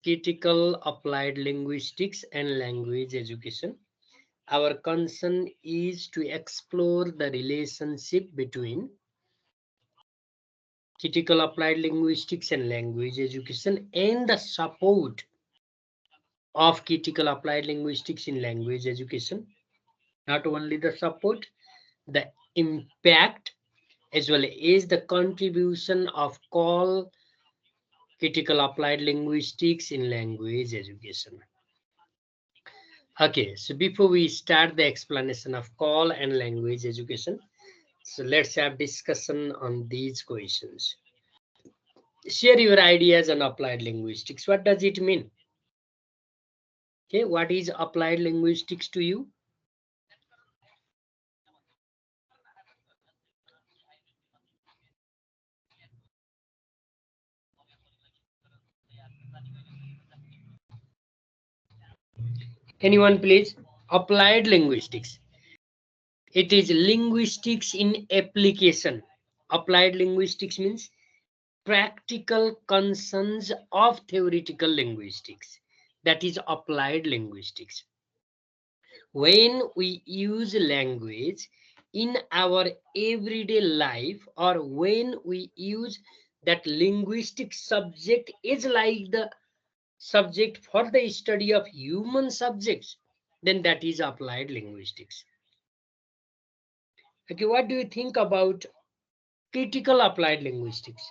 critical applied linguistics and language education. Our concern is to explore the relationship between critical applied linguistics and language education and the support of critical applied linguistics in language education. Not only the support, the impact as well as the contribution of all critical applied linguistics in language education. Okay, so before we start the explanation of call and language education, so let's have discussion on these questions. Share your ideas on applied linguistics. What does it mean? Okay, what is applied linguistics to you? Anyone, please? Applied linguistics. It is linguistics in application. Applied linguistics means practical concerns of theoretical linguistics. That is applied linguistics. When we use language in our everyday life, or when we use that linguistic subject is like the subject for the study of human subjects, then that is applied linguistics. Okay, what do you think about critical applied linguistics?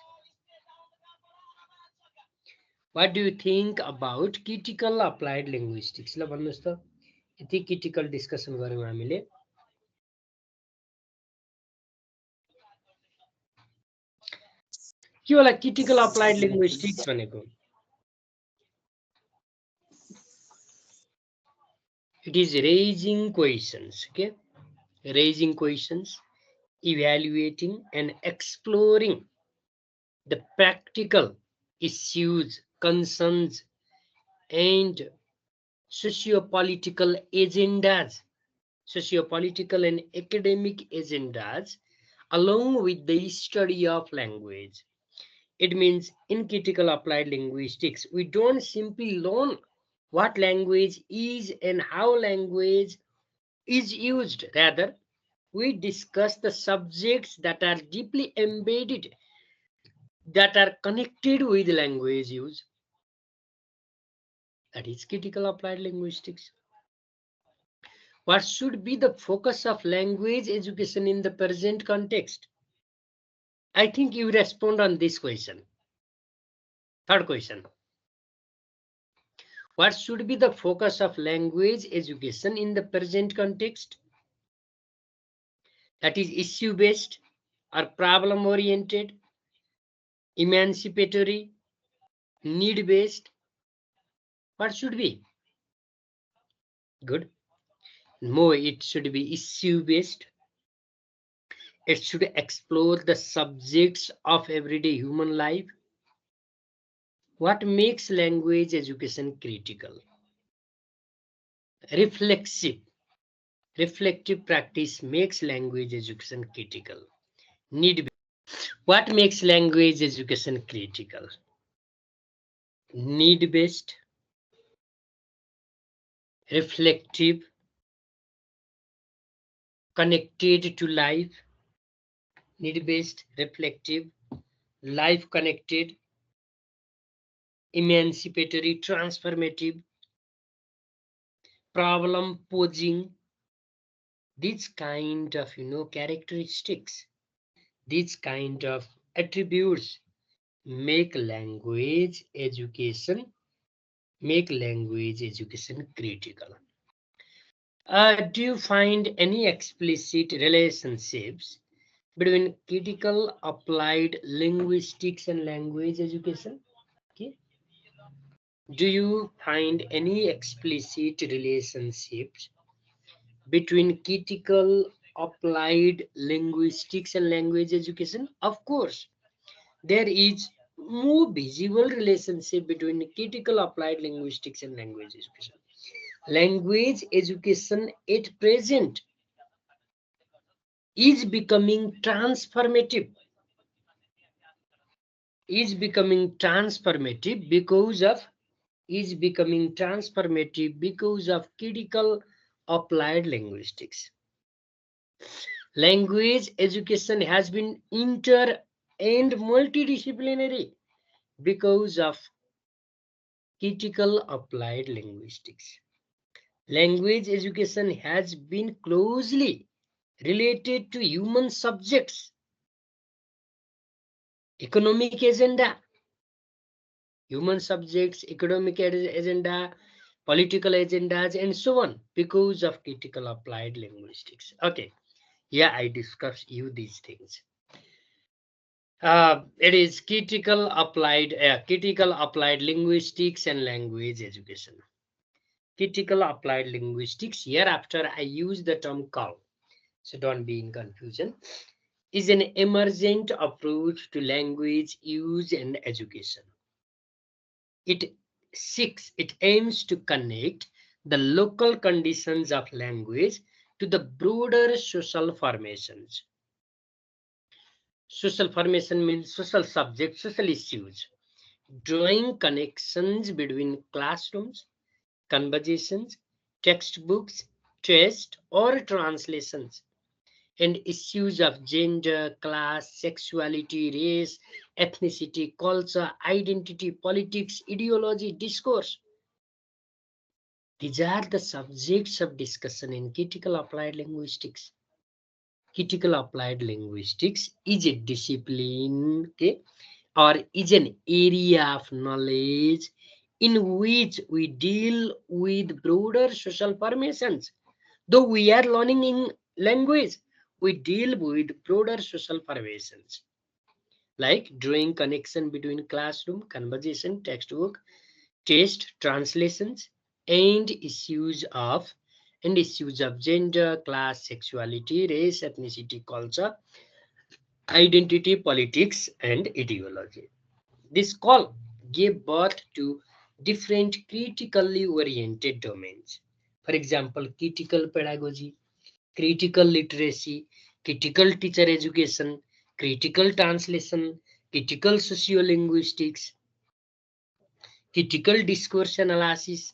What do you think about critical applied linguistics? ल भन्नुस् त यति critical discussion गऱ्यौँ हामीले. के होला critical applied linguistics भनेको? It is raising questions, okay? Raising questions, evaluating and exploring the practical issues, concerns, and socio-political agendas, socio-political and academic agendas, along with the study of language. It means in critical applied linguistics, we don't simply learn what language is and how language is used. Rather, we discuss the subjects that are deeply embedded, that are connected with language use. That is critical applied linguistics. What should be the focus of language education in the present context? I think you respond on this question. Third question. What should be the focus of language education in the present context? That is issue-based or problem-oriented, emancipatory, need-based. What should be? Good. More, it should be issue-based. It should explore the subjects of everyday human life. What makes language education critical? Reflexive practice makes language education critical. Need. What makes language education critical? Need-based, reflective, connected to life. Need-based, reflective, life-connected, emancipatory, transformative, problem posing. These kind of characteristics, these kind of attributes make language education critical. Do you find any explicit relationships between critical applied linguistics and language education? Okay. Do you find any explicit relationships between critical applied linguistics and language education? Of course, there is more visible relationship between critical applied linguistics and language education. Language education at present is becoming transformative. Because of is becoming transformative because of critical applied linguistics. Language education has been inter and multidisciplinary because of critical applied linguistics. Language education has been closely related to human subjects, economic agenda, human subjects, economic agenda, political agendas, and so on, because of critical applied linguistics. Okay, yeah, I discussed you these things. It is critical applied linguistics and language education. Critical applied linguistics. Hereafter, I use the term call, so don't be in confusion. Is an emergent approach to language use and education. It aims to connect the local conditions of language to the broader social formations. Social formation means social subjects, social issues, drawing connections between classrooms, conversations, textbooks, tests, or translations, and issues of gender, class, sexuality, race, ethnicity, culture, identity, politics, ideology, discourse. These are the subjects of discussion in critical applied linguistics. Critical applied linguistics is a discipline, okay, or is an area of knowledge in which we deal with broader social formations. Though we are learning in language, we deal with broader social formations, like drawing connection between classroom, conversation, textbook, test, translations, and issues of gender, class, sexuality, race, ethnicity, culture, identity, politics, and ideology. This call gave birth to different critically oriented domains. For example, critical pedagogy, critical literacy, critical teacher education, critical translation, critical sociolinguistics, critical discourse analysis.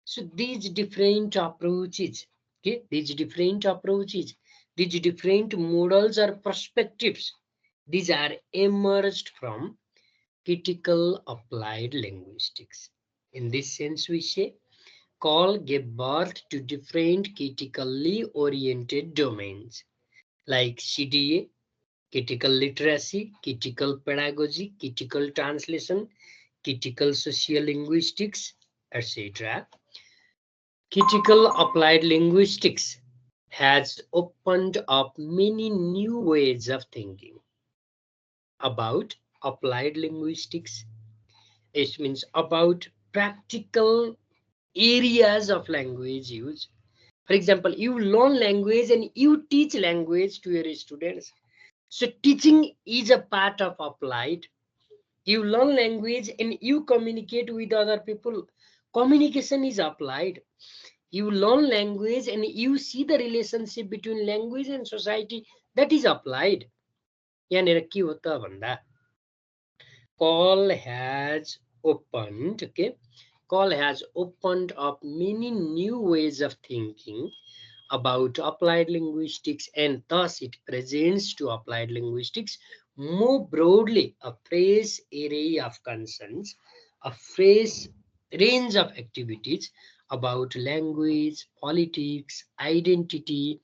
So these different models or perspectives, these are emerged from critical applied linguistics. In this sense, we say call gave birth to different critically oriented domains like CDA, critical literacy, critical pedagogy, critical translation, critical sociolinguistics, etc. Critical applied linguistics has opened up many new ways of thinking about applied linguistics. It means about practical areas of language use. For example, you learn language and you teach language to your students. So teaching is a part of applied. You learn language and you communicate with other people. Communication is applied. You learn language and you see the relationship between language and society, that is applied. यहाँनिर के हो त भन्दा call has opened, okay, call has opened up many new ways of thinking about applied linguistics, and thus it presents to applied linguistics more broadly a fresh array of concerns, a fresh range of activities about language, politics, identity,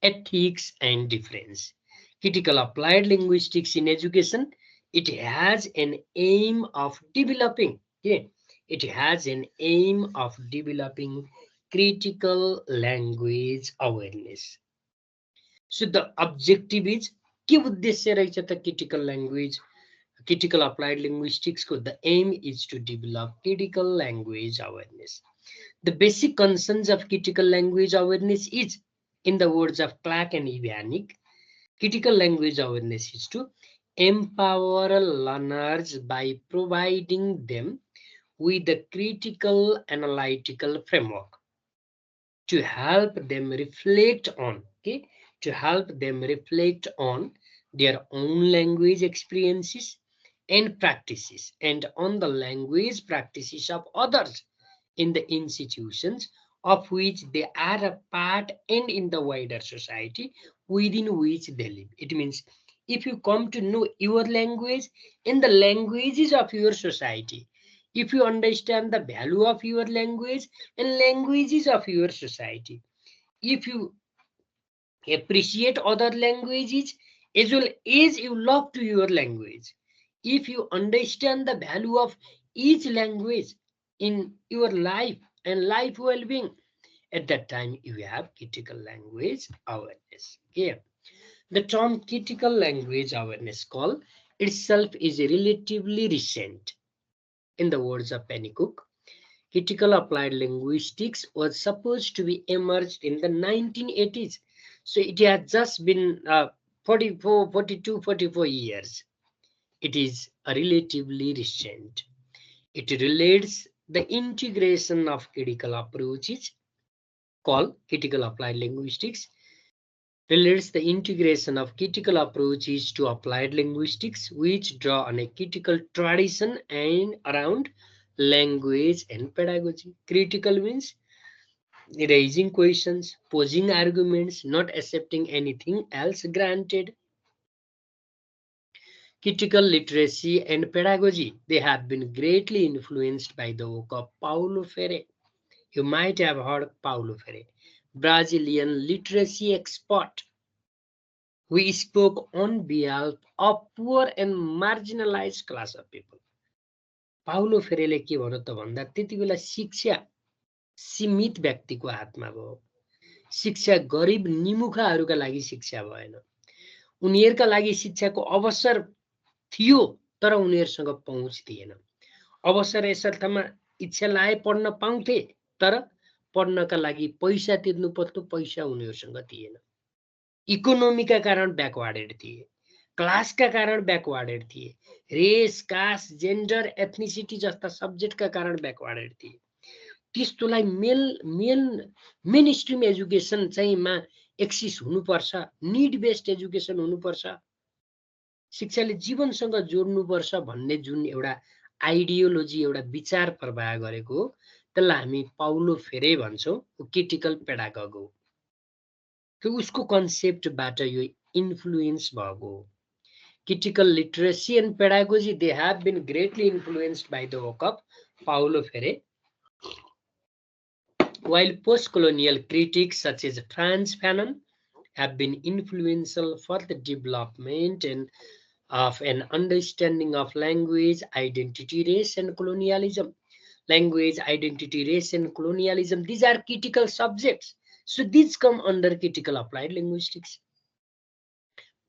ethics, and difference. Critical applied linguistics in education, it has an aim of developing, okay, it has an aim of developing critical language awareness. So the objective is के उद्देश्य रहेछ त critical language, critical applied linguistics को the aim is to develop critical language awareness. The basic concerns of critical language awareness is, in the words of Clark and Ivanik, critical language awareness is to empower learners by providing them with a critical analytical framework to help them reflect on, okay, to help them reflect on their own language experiences and practices, and on the language practices of others in the institutions of which they are a part and in the wider society within which they live. It means if you come to know your language and the languages of your society, if you understand the value of your language and languages of your society, if you appreciate other languages as well as you love to your language, if you understand the value of each language in your life and life well-being, at that time you have critical language awareness. Okay, the term critical language awareness call itself is relatively recent. In the words of Pennycook, critical applied linguistics was supposed to be emerged in the 1980s. So it has just been 44 years. It is relatively recent. It relates the integration of critical approaches called critical applied linguistics, relates the integration of critical approaches to applied linguistics, which draw on a critical tradition and around language and pedagogy. Critical means raising questions, posing arguments, not accepting anything else granted. Critical literacy and pedagogy, they have been greatly influenced by the work of Paulo Freire. You might have heard of Paulo Freire, Brazilian literacy expert. We spoke on behalf of poor and marginalized class of people. Paulo Freire के भन्यो त भन्दा त्यति बेला शिक्षा सीमित व्यक्तिको हातमा भयो, शिक्षा गरिब निमुखाहरूका लागि शिक्षा भएन, उनीहरूका लागि शिक्षाको अवसर थियो तर उनीहरूसँग पहुँच थिएन। अवसर यसर्थमा इच्छा लाए पढ्न पाउँथे तर पढ्नका लागि पैसा तिर्नु पर्थ्यो, पैसा उनीहरूसँग थिएन। इकोनोमीका कारण ब्याकवार्डेड थिए, क्लासका कारण ब्याकवार्डेड थिए, रेस, कास्ट, जेन्डर, एथनिसिटी जस्ता सब्जेक्टका कारण ब्याकवार्डेड थिए। त्यस्तोलाई मेन स्ट्रिम एजुकेसन चाहिँ मा एक्सिस हुनुपर्छ, निड बेस्ड एजुकेसन हुनुपर्छ, शिक्षाले जीवनसँग जोड्नुपर्छ भन्ने जुन एउटा आइडियोलोजी, एउटा विचार प्रवाह गरेको हो, त्यसलाई हामी पाउलो फेरे भन्छौँ, क्रिटिकल पेडागोग हो। उसको कन्सेप्टबाट यो इन्फ्लुएन्स भएको हो। Critical literacy and pedagogy, they have been greatly influenced by the work of Paulo Freire, while post-colonial critics such as Frantz Fanon have been influential for the development and of an understanding of language, identity, race, and colonialism. Language, identity, race, and colonialism, these are critical subjects. So these come under critical applied linguistics.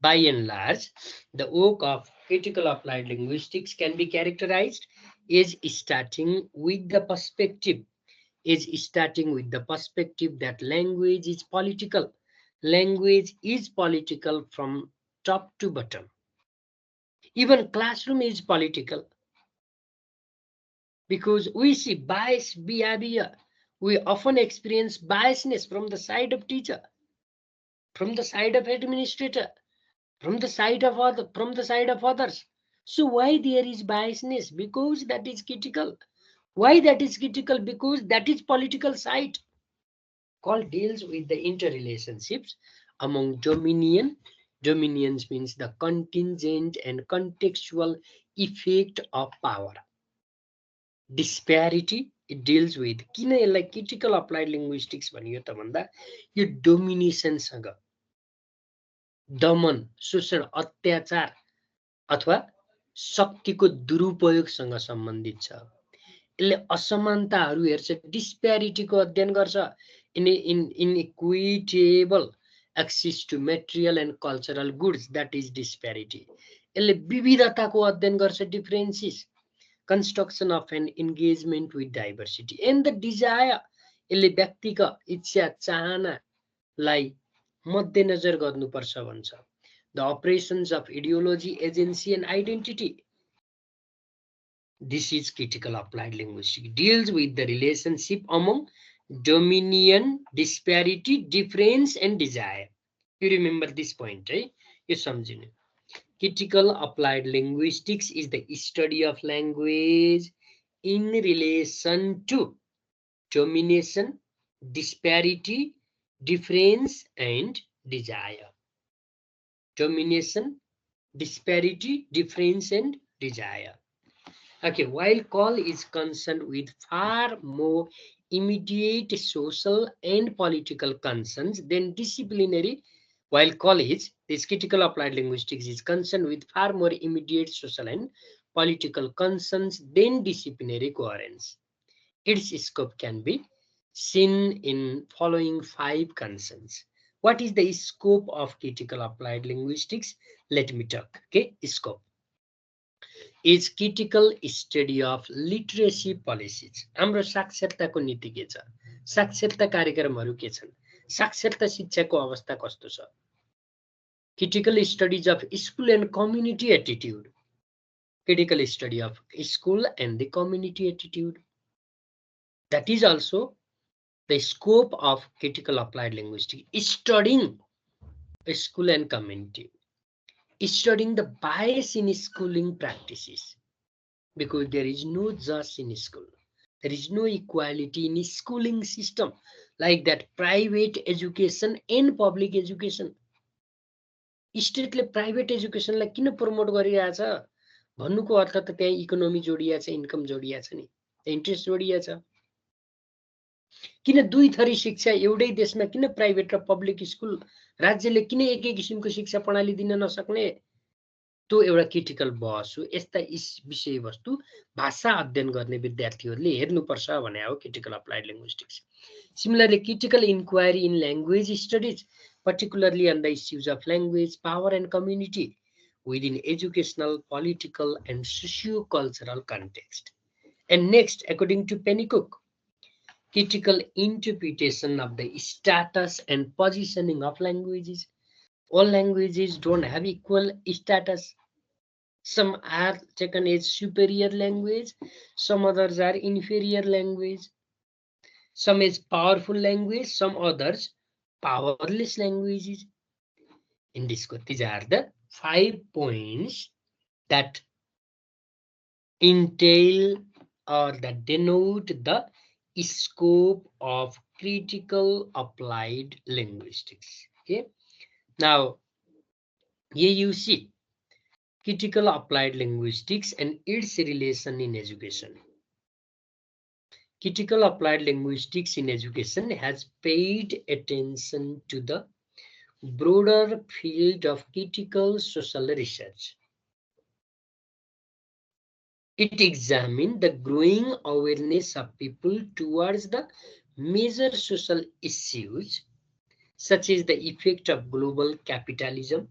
By and large, the work of critical applied linguistics can be characterized as starting with the perspective that language is political. Language is political from top to bottom. Even classroom is political because we see biased behavior. We often experience biasness from the side of teacher, from the side of administrator, from the side of others. So why there is biasness? Because that is critical. Why that is critical? Because that is political side. Call deals with the interrelationships among dominion. Dominions means the contingent and contextual effect of power. Disparity, it deals with किन यसलाई critical applied linguistics भनियो त भन्दा यो domination सँग, दमन, शोषण, अत्याचार अथवा शक्तिको दुरुपयोगसँग सम्बन्धित छ। यसले असमानताहरू हेर्छ, डिस्प्यारिटीको अध्ययन गर्छ, inequitable access to material and cultural goods, that is disparity. यसले विविधताको अध्ययन गर्छ, differences, construction of an engagement with diversity, and the desire, यसले व्यक्तिको इच्छा चाहनालाई मध्यनजर गर्नुपर्छ भन्छ। The operations of ideology, agency, and identity. This is critical applied linguistics. Deals with the relationship among dominion, disparity, difference, and desire. You remember this point, right? You सम्झिनु। Critical applied linguistics is the study of language in relation to domination, disparity, difference, and desire. Domination, disparity, difference, and desire. Okay, while call is concerned with far more immediate social and political concerns than disciplinary, while college, this critical applied linguistics is concerned with far more immediate social and political concerns than disciplinary coherence. Its scope can be seen in following 5 concerns. What is the scope of critical applied linguistics? Let me talk. Okay, scope is critical study of literacy policies. हाम्रो साक्षरताको नीति के छ, साक्षरता कार्यक्रमहरू के छन्, साक्षरता शिक्षाको अवस्था कस्तो छ, critical studies of school and community attitude, critical study of school and the community attitude. That is also the scope of critical applied linguistics, studying school and community, studying the bias in schooling practices, because there is no justice in school. There is no equality in schooling system like that private education and public education. स्टेटले private एजुकेसनलाई किन promote गरिरहेछ भन्नुको अर्थ त त्यहाँ economy जोडिया छ, income जोडिया छ नि, इन्ट्रेस्ट जोडिया छ। किन दुई थरी शिक्षा एउटै देशमा किन प्राइभेट र पब्लिक स्कुल, राज्यले किन एकै किसिमको शिक्षा प्रणाली दिन नसक्ने, त्यो एउटा क्रिटिकल बहस हो। यस्ता विषयवस्तु भाषा अध्ययन गर्ने विद्यार्थीहरूले हेर्नुपर्छ भने हो critical applied linguistics. Similarly critical inquiry in language studies, particularly on the issues of language, power and community within educational, political and socio-cultural context. And next, according to Pennycook, critical interpretation of the status and positioning of languages. All languages don't have equal status. Some are taken as superior language, some others are inferior language, some is powerful language, some others powerless languages. In Discourse, these are the 5 points that entail or that denote the scope of critical applied linguistics. Okay, now here you see critical applied linguistics and its relation in education. Critical applied linguistics in education has paid attention to the broader field of critical social research. It examined the growing awareness of people towards the major social issues such as the effect of global capitalism,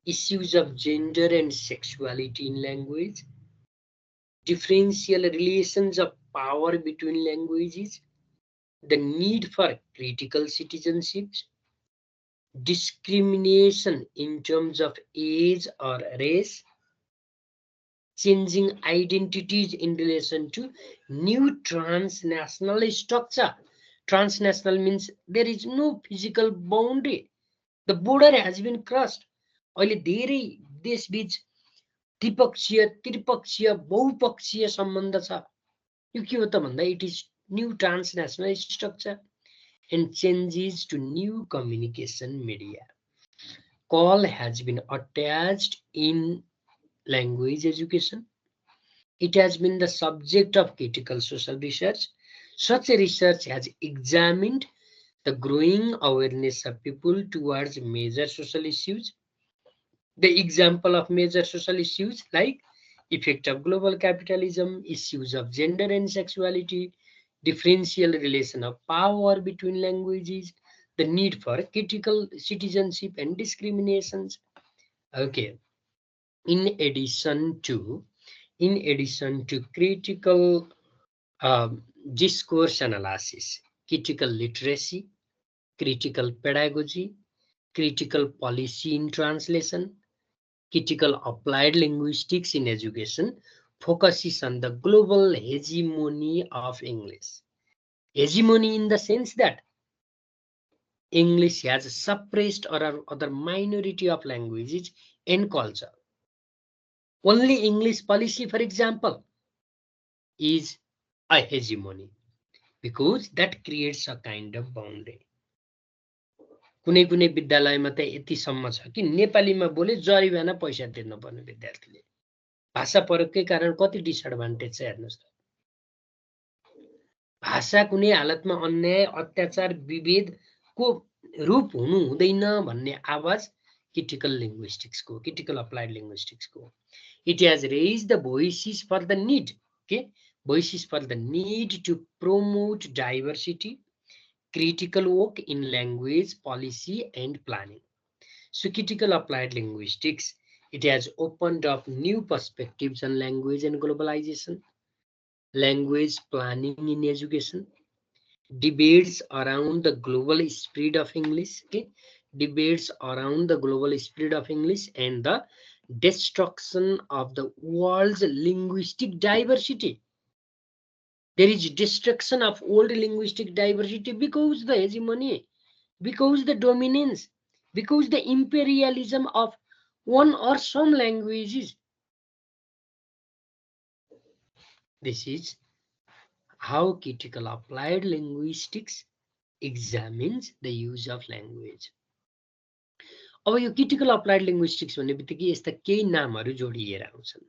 issues of gender and sexuality in language, differential relations of power between languages, the need for critical citizenship, discrimination in terms of age or race, changing identities in relation to new transnational structure. Transnational means there is no physical boundary. The border has been crossed. अहिले धेरै देशबीच द्विपक्षीय, त्रिपक्षीय, बहुपक्षीय सम्बन्ध छ। यो के हो त भन्दा it is new transnational structure and changes to new communication media. Call has been attached in language education. It has been the subject of critical social research. Such a research has examined the growing awareness of people towards major social issues. The example of major social issues like effect of global capitalism, issues of gender and sexuality, differential relation of power between languages, the need for critical citizenship and discriminations. Okay, in addition to critical discourse analysis, critical literacy, critical pedagogy, critical policy in translation, critical applied linguistics in education focuses on the global hegemony of English. Hegemony in the sense that English has suppressed or other minority of languages and culture. Only English policy, for example, is a hegemony because that creates a kind of boundary. कुनै कुनै विद्यालयमा त यतिसम्म छ कि नेपालीमा बोले जरिवाना पैसा तिर्नुपर्ने विद्यार्थीले। भाषा प्रयोगकै कारण कति डिसएडभान्टेज छ हेर्नुस् त। भाषा कुनै हालतमा अन्याय अत्याचार विभेदको रूप हुनु हुँदैन भन्ने आवाज critical linguistics को, critical applied linguistics को. It has raised the voices for the need, okay, voices for the need to promote diversity, critical work in language policy and planning. So critical applied linguistics, it has opened up new perspectives on language and globalization, language planning in education, debates around the global spread of English, okay, debates around the global spread of English and the destruction of the world's linguistic diversity. There is destruction of old linguistic diversity because the hegemony, because the dominance, because the imperialism of one or some languages. This is how critical applied linguistics examines the use of language. अब यो critical applied linguistics भन्ने बित्तिकै यस्ता केही नामहरू जोडिएर आउँछन्।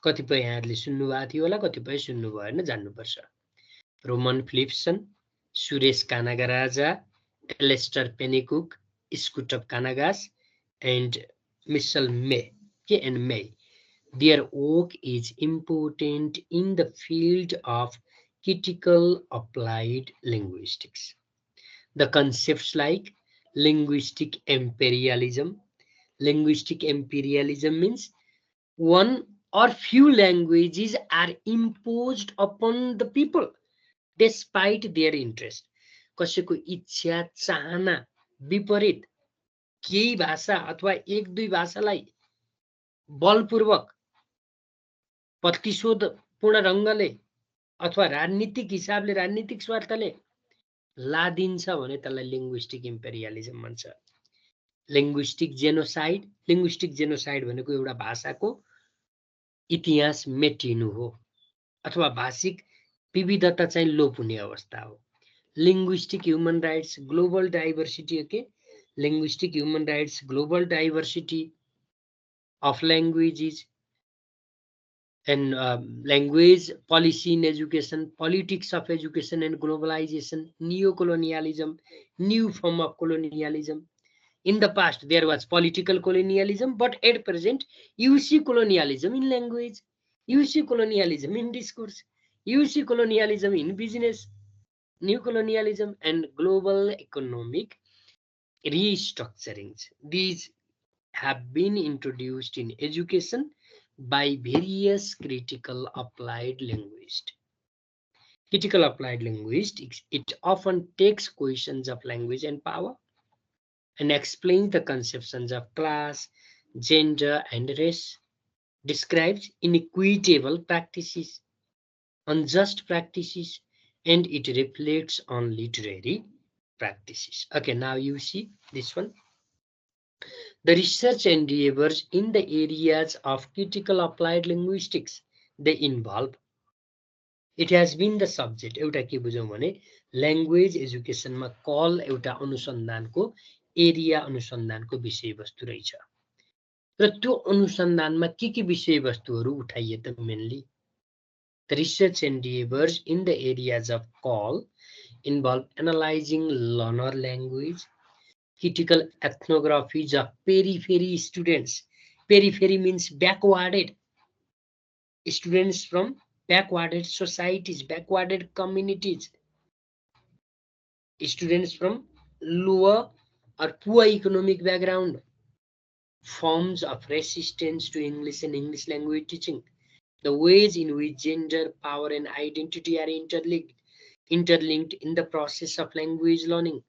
कतिपय यहाँहरूले सुन्नुभएको थियो होला, कतिपय सुन्नु भएन, जान्नुपर्छ। Roman Phillipson, Suresh Canagarajah, Alastair Pennycook, Skutnabb Kangas, and Michel May, and May. Their work is important in the field of critical applied linguistics. The concepts like linguistic imperialism. Linguistic imperialism means one or few languages are imposed upon the people despite their interest. कसैको इच्छा चाहना विपरीत केही भाषा अथवा एक दुई भाषालाई बलपूर्वक प्रतिशोधपूर्ण ढङ्गले अथवा राजनीतिक हिसाबले राजनीतिक स्वार्थले लादिन्छ भने त्यसलाई लिङ्ग्विस्टिक इम्पेरियलिजम भन्छ। लिङ्ग्विस्टिक जेनोसाइड भनेको एउटा भाषाको इतिहास मेटिनु हो अथवा भाषिक विविधता चाहिँ लोप हुने अवस्था हो। Linguistic human rights global diversity, okay, linguistic human rights global diversity of languages and language policy in education, politics of education and globalization, neo-colonialism, new form of colonialism. In the past, there was political colonialism, but at present, you see colonialism in language, you see colonialism in discourse, you see colonialism in business, new colonialism and global economic restructurings. These have been introduced in education by various critical applied linguists. Critical applied linguistics, it often takes questions of language and power and explains the conceptions of class, gender, and race, describes inequitable practices, unjust practices, and it reflects on literary practices. Okay, now you see this one. The research endeavors in the areas of critical applied linguistics, they involve, it has been the subject, एउटा के बुझौँ भने language एजुकेसनमा कल एउटा अनुसन्धानको area अनुसन्धानको विषयवस्तु रहेछ र त्यो अनुसन्धानमा के विषयवस्तुहरू उठाइए त mainly The research endeavors in the areas of call involve analyzing learner language, critical ethnographies of periphery students. Periphery means backwarded. Students from backwarded societies, backwarded communities. Students from lower or poor economic background. Forms of resistance to English and English language teaching. The ways in which gender, power, and identity are interlinked in the process of language learning.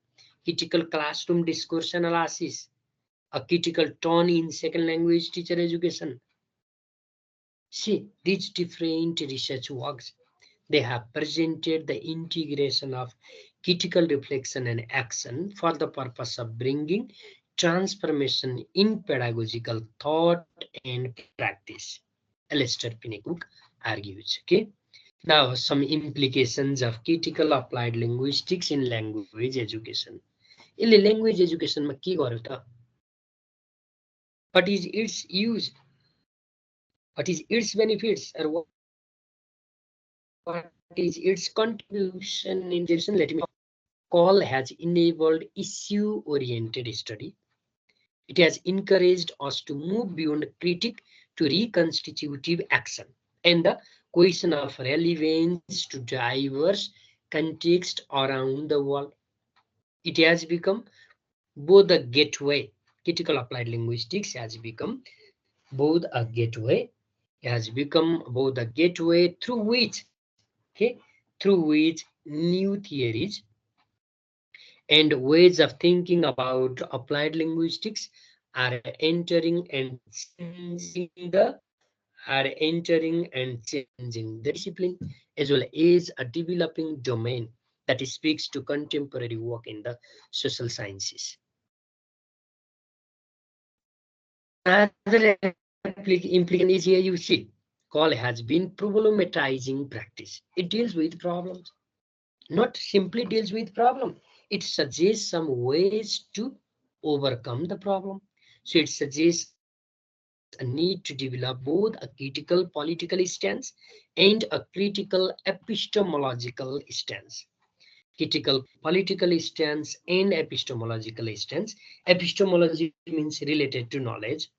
Critical classroom discourse analysis, a critical turn in second language teacher education. See, these different research works, They have presented the integration of critical reflection and action for the purpose of bringing transformation in pedagogical thought and practice. Alistair Pinnicook argues. Okay. Now, some implications of critical applied linguistics in language education. यसले language education मा के गर्यो त? What is its use? What is its benefits? Or what is its contribution in education? Let me. Call has enabled issue-oriented study. It has encouraged us to move beyond critique to reconstitutive action and the question of relevance to diverse contexts around the world. It has become both a gateway. Critical applied linguistics has become both a gateway, both a gateway through which, okay, through which new theories and ways of thinking about applied linguistics are entering and changing the discipline, as well as a developing domain that speaks to contemporary work in the social sciences. Another implication is here you see, call has been problematizing practice. It deals with problems, not simply deals with problem. It suggests some ways to overcome the problem. So it suggests a need to develop both a critical political stance and a critical epistemological stance. Critical political stance and epistemological stance. Epistemology means related to knowledge.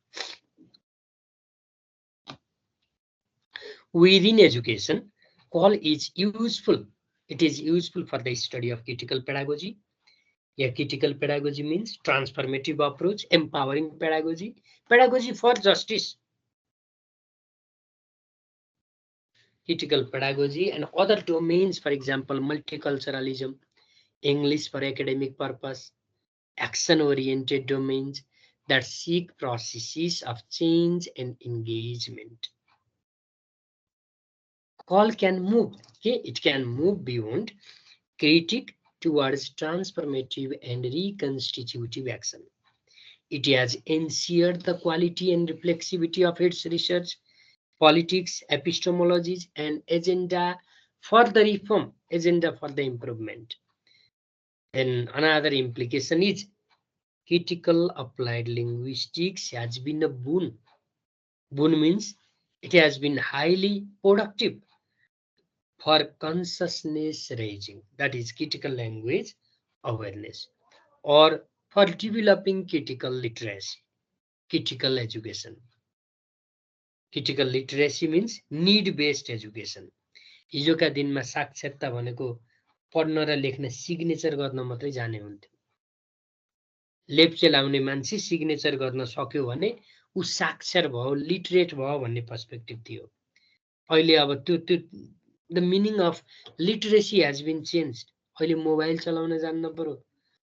Within education, call is useful. It is useful for the study of critical pedagogy. Yeah, critical pedagogy means transformative approach, empowering pedagogy, pedagogy for justice, critical pedagogy, and other domains, for example, multiculturalism, English for academic purpose, action-oriented domains that seek processes of change and engagement. Call can move, okay? It can move beyond critique towards transformative and reconstitutive action. It has ensured the quality and reflexivity of its research, politics, epistemologies, and agenda for the reform, agenda for the improvement. Then another implication is critical applied linguistics has been a boon. Boon means it has been highly productive for consciousness raising, that is critical language awareness, or for developing critical literacy, critical education. Critical literacy means need-based education. हिजोका दिनमा साक्षरता भनेको पढ्न र लेख्न signature गर्न मात्रै जाने हुन्थ्यो। लेप्चे लाउने मान्छे सिग्नेचर गर्न सक्यो भने उ साक्षर भयो, लिटरेट भयो भन्ने पर्सपेक्टिभ थियो। अहिले अब त्यो the meaning of literacy has been changed. अहिले मोबाइल चलाउन जान्नु पर्यो,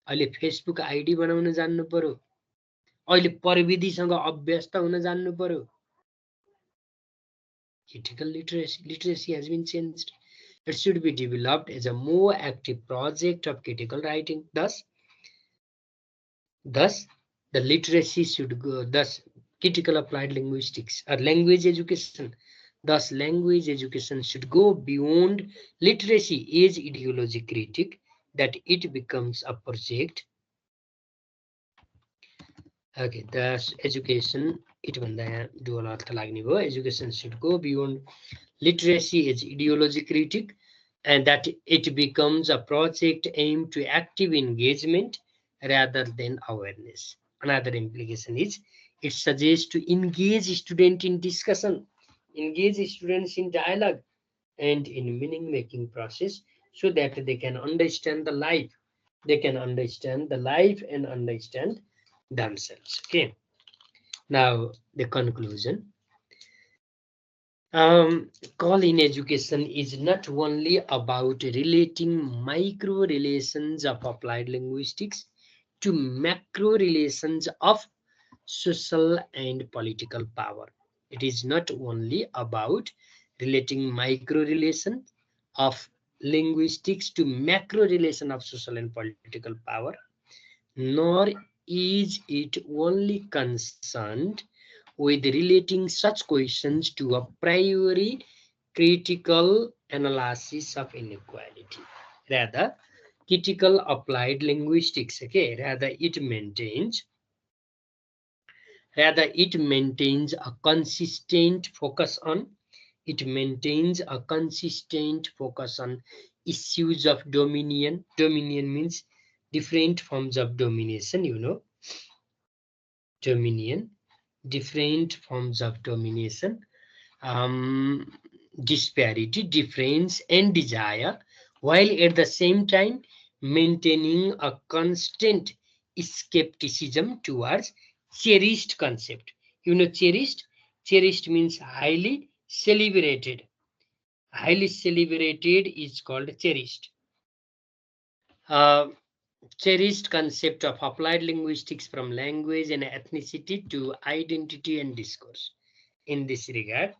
अहिले फेसबुक आइडी बनाउन जान्नु पर्यो, अहिले प्रविधिसँग अभ्यस्त हुन जान्नु पर्यो। Critical literacy has been changed. It should be developed as a more active project of critical writing. Thus, the literacy should go. Thus, critical applied linguistics or language education. Thus, language education should go beyond literacy as ideology critique, that it becomes a project. Okay, thus education. Education should go beyond literacy as ideology critique, and that it becomes a project aimed to active engagement rather than awareness. Another implication is it suggests to engage students in discussion, engage students in dialogue and in meaning making process, so that they can understand the life, and understand themselves. Okay, now the conclusion. Call in education is not only about relating micro relations of applied linguistics to macro relations of social and political power. It is not only about relating micro relations of linguistics to macro relation of social and political power, nor is it only concerned with relating such questions to a priori critical analysis of inequality. Rather, critical applied linguistics, okay, rather it maintains a consistent focus on issues of dominion. Dominion means different forms of domination, dominion, different forms of domination, um, disparity, difference, and desire, while at the same time maintaining a constant skepticism towards cherished concept. Cherished means highly celebrated. Highly celebrated is called cherished. Uh, Cherished concept of applied linguistics from language and ethnicity to identity and discourse. In this regard,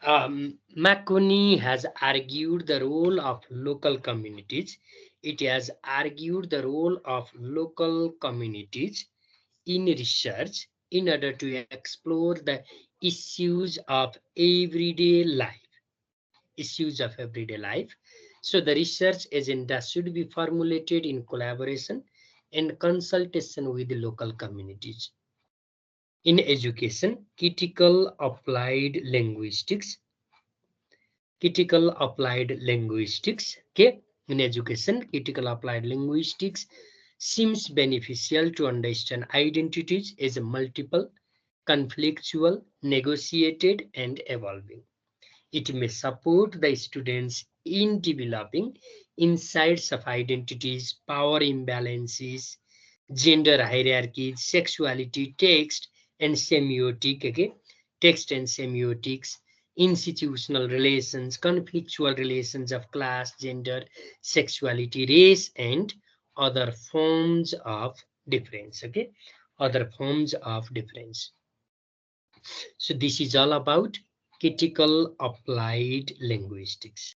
McConney has argued the role of local communities. It has argued the role of local communities in research in order to explore the issues of everyday life. Issues of everyday life. So the research agenda should be formulated in collaboration and consultation with the local communities. In education, okay, in education, critical applied linguistics seems beneficial to understand identities as multiple, conflictual, negotiated, and evolving. It may support the students in developing insights of identities, power imbalances, gender hierarchies, sexuality, text and semiotics, institutional relations, conflictual relations of class, gender, sexuality, race, and other forms of difference. Okay, other forms of difference. So this is all about critical applied linguistics.